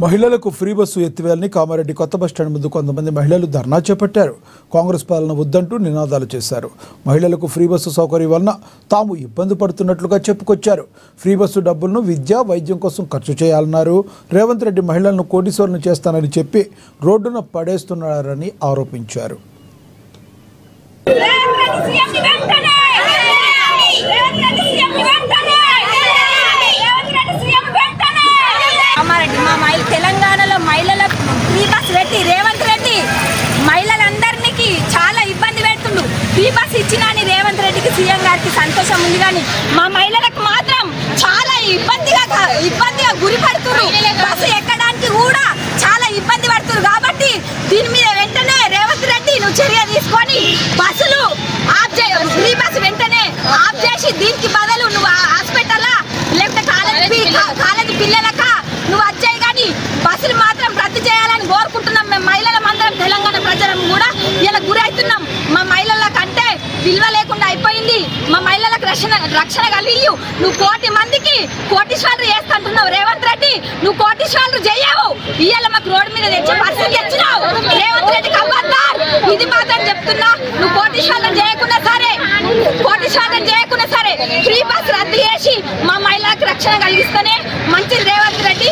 మహిళలకు free bus ఎత్తివేయాలని Kamareddy కొత్త bus stand ముందు కొంతమంది మహిళలు ధర్నా చేపట్టారు. కాంగ్రెస్ పాలన వద్దంటూ నినాదాలు చేశారు. మహిళలకు ఫ్రీ బస్సు సౌకర్యం వలన తాము ఇబ్బంది పడుతున్నట్లుగా చెప్పుకొచ్చారు. ఫ్రీ బస్సు డబ్బులను విద్య, వైద్యం కోసం ఖర్చు చేయాలన్నారు. రేవంత్ రెడ్డి మహిళలను కోటీశ్వరులను చేస్తానని చెప్పి రోడ్డున పడేస్తున్నారని ఆరోపించారు. తెలంగాణలో మహిళలకు ఫ్రీ బస్ పెట్టి రేవంత్ రెడ్డి మహిళలందరికీ చాలా ఇబ్బంది పెడుతుండు. ఫ్రీ బస్ ఇచ్చినాని రేవంత్ రెడ్డికి సీఎం గారికి సంతోషం ఉంది, కానీ మా మహిళలకు మాత్రం చాలా ఇబ్బందిగా గురి పడుతున్నారు. బస్సు ఎక్కడానికి కూడా చాలా ఇబ్బంది పడుతున్నారు. కాబట్టి దీని మీద వెంటనే రేవంత్ రెడ్డి నువ్వు చర్య తీసుకొని బస్సులు ఆఫ్ చేయ, ఫ్రీ బస్ వెంటనే ఆఫ్ చేసి దీనికి బదులు నువ్వు హాస్పిటల్ లేకపోతే కాలేజీ పిల్లలక నువ్వు వచ్చాయి, కానీ బస్సులు మాత్రం రద్దు చేయాలని కోరుకుంటున్నాం. మేము మహిళలం అందరం తెలంగాణ ప్రజలం కూడా ఇలా గురవుతున్నాం. మా మహిళల కంటే విలువ లేకుండా అయిపోయింది. మా మహిళలకు రక్షణ కలిగి నువ్వు 1,00,00,000 మందికి కోటీశ్వరులు చేస్తుంటున్నావు. రేవంత్ రెడ్డి నువ్వు కోటీశ్వరులు చేయవు. ఇవాళ మాకు రోడ్డు మీద తెచ్చే పరిస్థితి తెచ్చినావు. రేవంత్ రెడ్డి ఖబర్దార్, ఇది మాత్రం చెప్తున్నా. నువ్వు కోటీశ్వరులను చేయకుండా సరే ఫ్రీ బస్ రద్దు చేసి మా మహిళలకు రక్షణ కలిగిస్తేనే మంచిది రేవంత్ రెడ్డి.